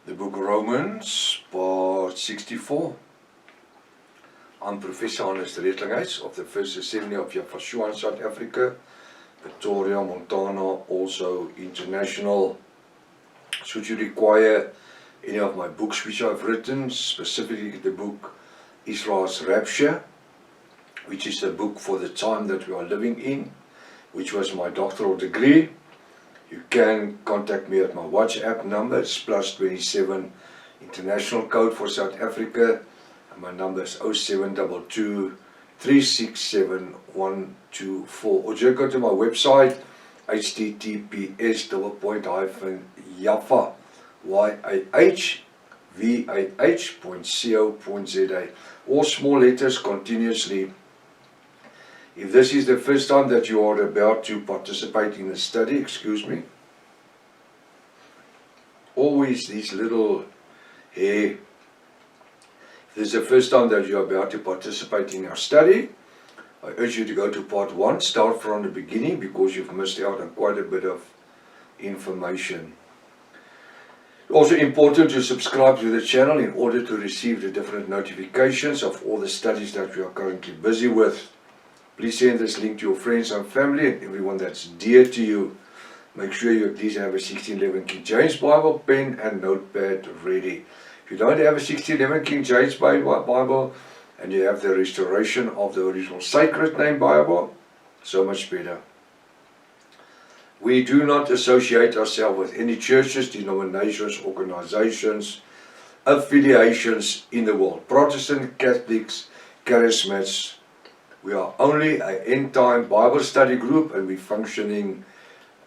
The book of Romans, part 64. I'm Professor Hannes Redlinghuis of the First Assembly of Yafashua in South Africa, Pretoria, Montana, also international. Should you require any of my books which I've written, specifically the book Israel's Rapture, which is a book for the time that we are living in, which was my doctoral degree, you can contact me at my WhatsApp number. It's +27 international code for South Africa, and my number is 0722 367 124. Or just go to my website, https://yafah.co.za. All small letters continuously. If this is the first time that you are about to participate in a study, excuse me, always these little hair. If this is the first time that you are about to participate in our study, I urge you to go to part 1, start from the beginning, because you've missed out on quite a bit of information. Also important to subscribe to the channel in order to receive the different notifications of all the studies that we are currently busy with. Please send this link to your friends and family and everyone that's dear to you. Make sure you at least have a 1611 King James Bible, pen and notepad ready. If you don't have a 1611 King James Bible and you have the Restoration of the Original Sacred Name Bible, so much better. We do not associate ourselves with any churches, denominations, organizations, affiliations in the world. Protestant, Catholics, Charismats. We are only an end-time Bible study group, and we're functioning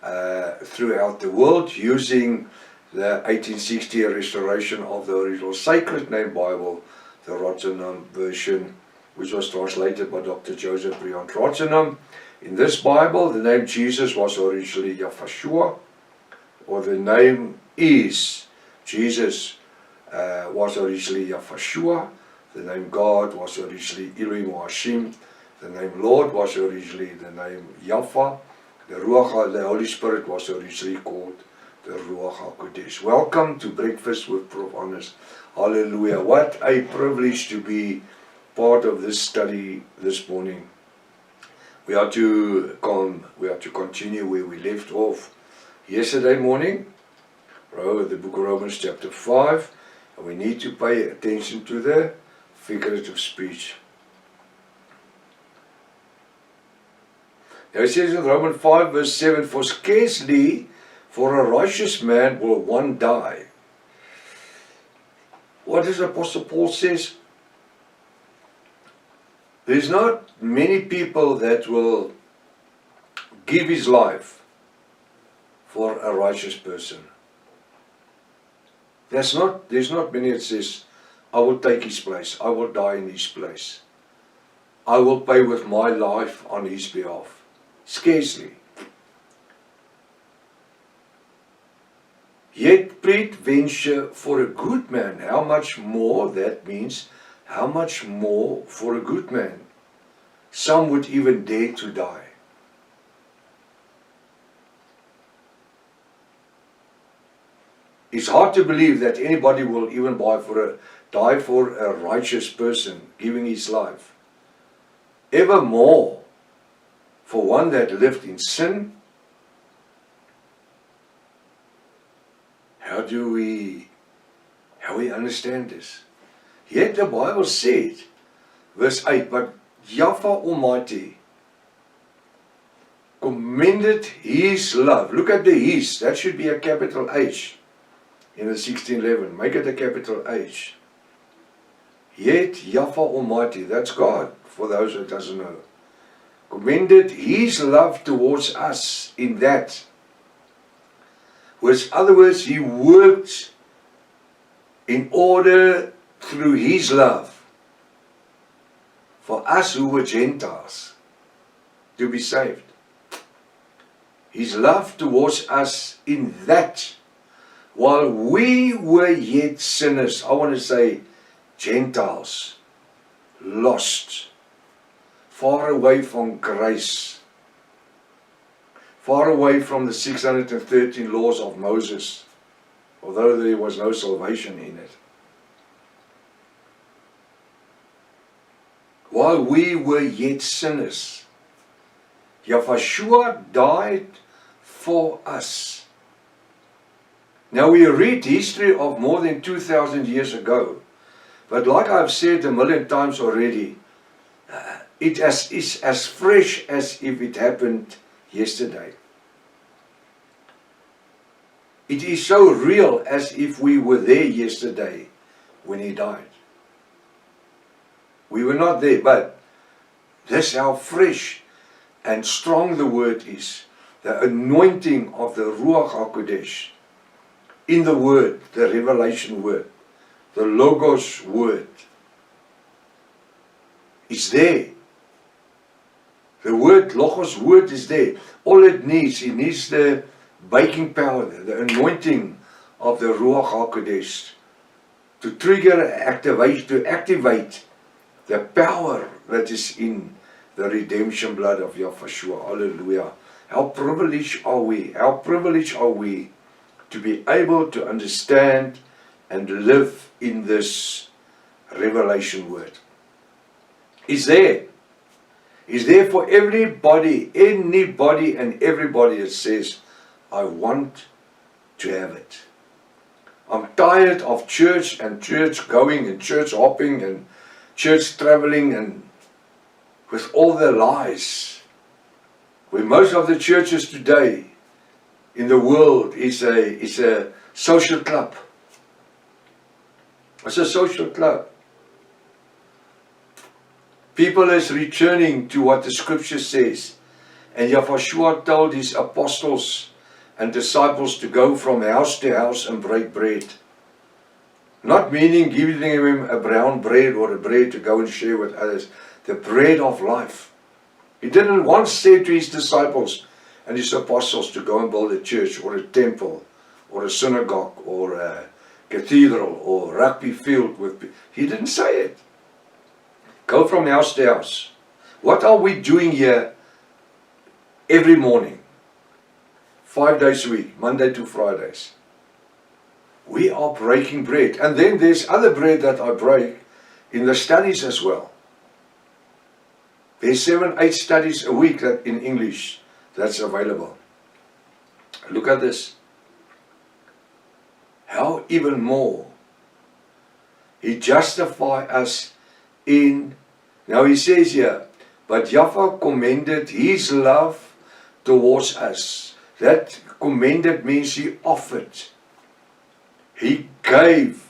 throughout the world using the 1860 Restoration of the Original Sacred Name Bible, the Rotterdam version, which was translated by Dr. Joseph Briand Rotterdam. In this Bible, the name Jesus was originally Yafashua, or the name is Jesus was originally Yafashua. The name God was originally Elohim or Hashem. The name Lord was originally the name Yafa. The Ruach, the Holy Spirit, was originally called the Ruach HaKodesh. Welcome to Breakfast with Prof. Hannes. Hallelujah. What a privilege to be part of this study this morning. We are to continue where we left off yesterday morning, the book of Romans chapter 5, and we need to pay attention to the figurative speech. Now it says in Romans 5 verse 7, for scarcely for a righteous man will one die. What does Apostle Paul says? There's not many people that will give his life for a righteous person. There's not many that says, I will take his place, I will die in his place, I will pay with my life on his behalf. Scarcely. Yet peradventure for a good man, how much more? That means how much more for a good man? Some would even dare to die. It's hard to believe that anybody will even die for a righteous person, giving his life. Evermore for one that lived in sin. How we understand this? Yet the Bible said, verse 8, but Yahweh Almighty commended his love. Look at the his, that should be a capital H in the 1611. Make it a capital H. Yet Yahweh Almighty, that's God, for those that doesn't know, commended his love towards us in that. With other words, he worked in order through his love for us who were Gentiles to be saved. His love towards us in that while we were yet sinners, I want to say Gentiles, lost, far away from grace, far away from the 613 laws of Moses, although there was no salvation in it. While we were yet sinners, Yahshua died for us. Now we read history of more than 2,000 years ago, but like I've said a million times already, it is as fresh as if it happened yesterday. It is so real as if we were there yesterday when he died. We were not there, but that's how fresh and strong the word is. The anointing of the Ruach HaKodesh in the word, the revelation word, the Logos word. It's there. The word, Logos word is there. All it needs the baking powder, the anointing of the Ruach HaKodesh to trigger, to activate the power that is in the redemption blood of Yahshua. Hallelujah. How privileged are we? How privileged are we to be able to understand and live in this revelation word? It's there. It's there for everybody, anybody and everybody that says, I want to have it. I'm tired of church and church going and church hopping and church traveling and with all the lies. Where most of the churches today in the world is a social club. It's a social club. People is returning to what the scripture says. And Yahshua told his apostles and disciples to go from house to house and break bread. Not meaning giving them a brown bread or a bread to go and share with others. The bread of life. He didn't once say to his disciples and his apostles to go and build a church or a temple or a synagogue or a cathedral or rugby field. He didn't say it. Go from house to house. What are we doing here every morning? 5 days a week, Monday to Fridays. We are breaking bread. And then there's other bread that I break in the studies as well. There's 7-8 studies a week that in English that's available. Look at this. How even more he justifies us in, now he says here, but Yahweh commended his love towards us. That commended means he offered. He gave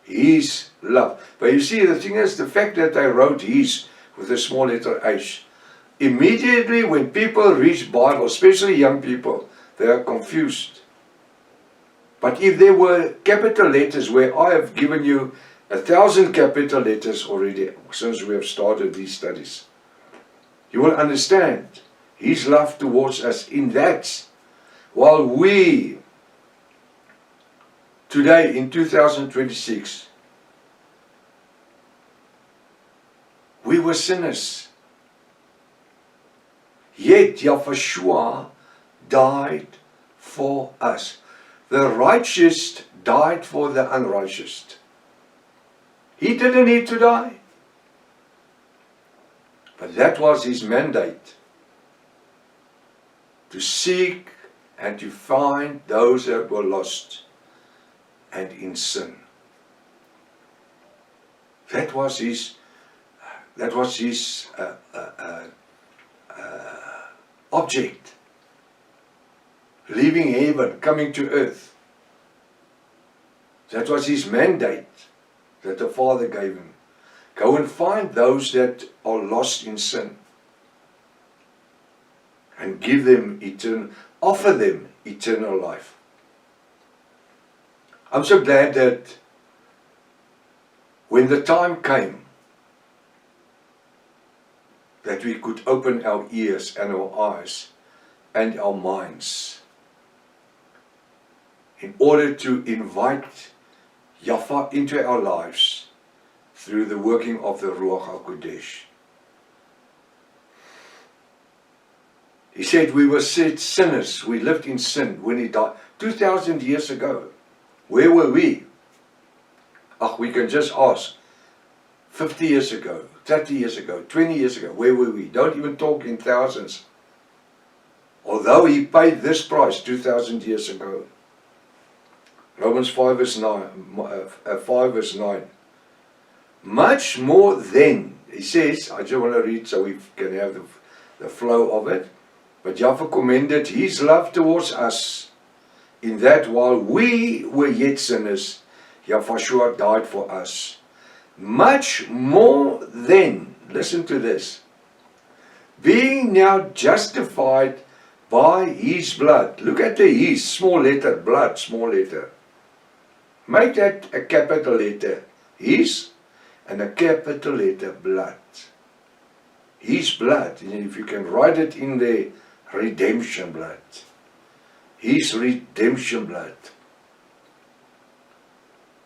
his love. But you see, the thing is, the fact that I wrote his with a small letter H, immediately when people read Bible, especially young people, they are confused. But if there were capital letters, where I have given you 1,000 capital letters already since we have started these studies, you will understand his love towards us in that. While we, today in 2026, we were sinners. Yet Yahshua died for us. The righteous died for the unrighteous. He didn't need to die. But that was his mandate. To seek and to find those that were lost and in sin. That was his object. Leaving heaven, coming to earth. That was his mandate that the Father gave him. Go and find those that are lost in sin. And give them offer them eternal life. I'm so glad that when the time came that we could open our ears and our eyes and our minds in order to invite Yahweh into our lives through the working of the Ruach HaKodesh. He said we were sinners, we lived in sin when he died 2,000 years ago. Where were we? We can just ask. 50 years ago, 30 years ago, 20 years ago, where were we? Don't even talk in thousands. Although he paid this price 2,000 years ago. Romans 5 verse 9. Much more then, he says, I just want to read so we can have the flow of it. But Yahweh commended his love towards us, in that while we were yet sinners, Yahweh died for us. Much more then, listen to this, being now justified by his blood. Look at the his, small letter, blood, small letter. Make that a capital letter, his, and a capital letter, blood. His blood, if you can write it in the redemption blood. His redemption blood.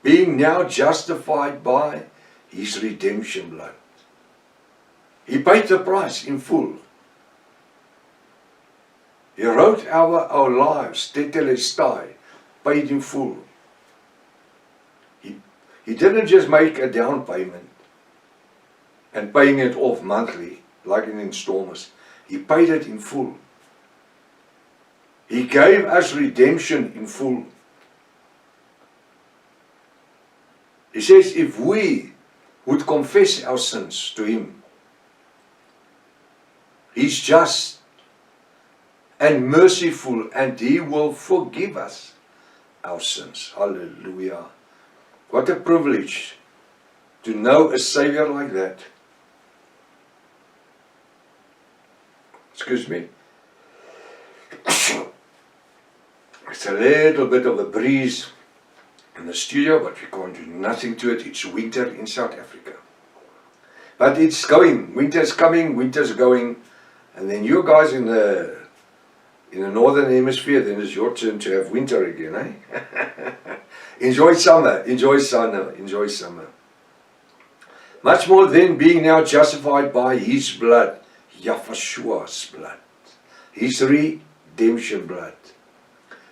Being now justified by his redemption blood. He paid the price in full. He wrote our lives, tetelestai, paid in full. He didn't just make a down payment and paying it off monthly, like in installments. He paid it in full. He gave us redemption in full. He says if we would confess our sins to him, he's just and merciful, and he will forgive us our sins. Hallelujah. What a privilege to know a Savior like that. Excuse me. It's a little bit of a breeze in the studio, but we can't do nothing to it. It's winter in South Africa. But it's going. Winter's coming, winter's going. And then you guys in the northern hemisphere, then it's your turn to have winter again, eh? Enjoy summer, enjoy summer, enjoy summer. Much more than being now justified by his blood, Yahweh's blood, his redemption blood.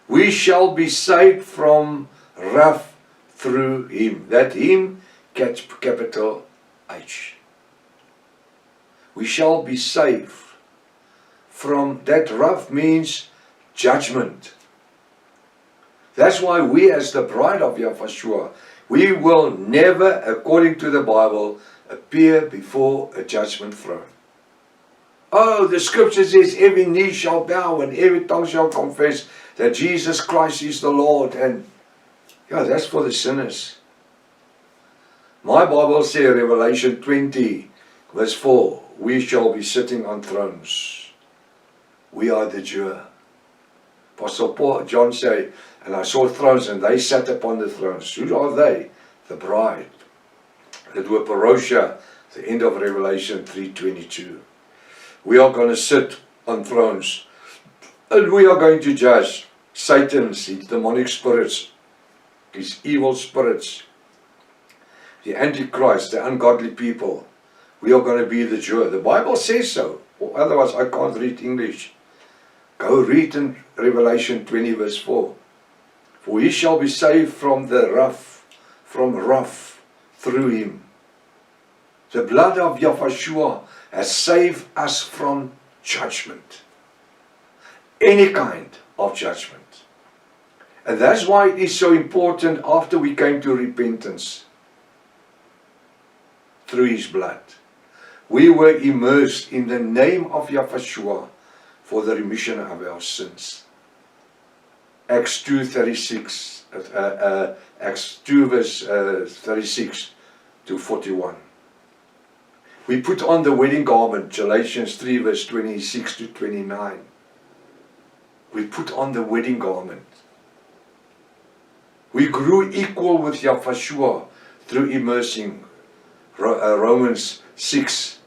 We shall be saved from wrath through him. That him, capital H. We shall be saved from that wrath means judgment. That's why we as the bride of Yahweh, we will never, according to the Bible, appear before a judgment throne. Oh, the scripture says every knee shall bow and every tongue shall confess that Jesus Christ is the Lord. And yeah, that's for the sinners. My Bible says, Revelation 20, verse 4, we shall be sitting on thrones. We are the juror. Apostle John said, and I saw thrones and they sat upon the thrones. Who are they? The bride. That were Parosha, the end of Revelation 3:22. We are going to sit on thrones. And we are going to judge Satan's, his demonic spirits, his evil spirits, the Antichrist, the ungodly people. We are going to be the juror. The Bible says so. Otherwise I can't read English. Go read in Revelation 20 verse 4. For he shall be saved from wrath through him. The blood of Yahweh has saved us from judgment. Any kind of judgment. And that's why it is so important after we came to repentance. Through his blood. We were immersed in the name of Yahweh for the remission of our sins. Acts 2:36, Acts 2 verse 36 to 41. We put on the wedding garment, Galatians 3 verse 26 to 29. We put on the wedding garment. We grew equal with Yahweh through immersing, Romans 6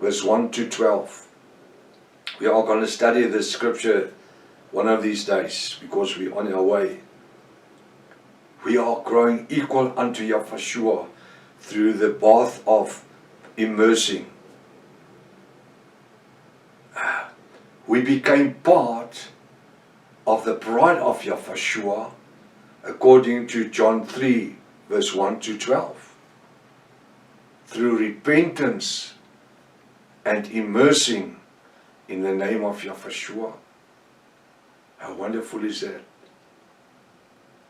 verse 1 to 12. We are going to study this scripture one of these days because we're on our way. We are growing equal unto Yahweh through the bath of immersing. We became part of the bride of Yahweh according to John 3, verse 1 to 12. Through repentance and immersing in the name of Yahshua. How wonderful is that?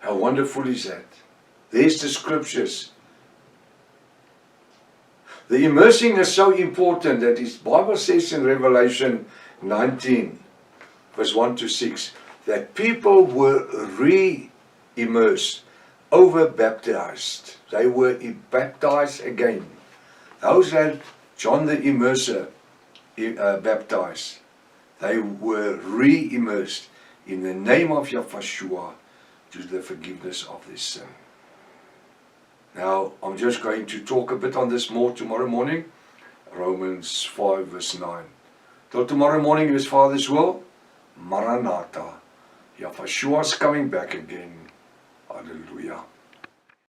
How wonderful is that? There's the scriptures. The immersing is so important that His Bible says in Revelation 19, verse 1 to 6, that people were re-immersed, over-baptized. They were baptized again. Those that John the Immerser baptized, they were re-immersed in the name of Yahshua to the forgiveness of their sin. Now, I'm just going to talk a bit on this more tomorrow morning. Romans 5 verse 9. Till tomorrow morning, if His Father's will, Maranatha. Yahshua's coming back again. Hallelujah.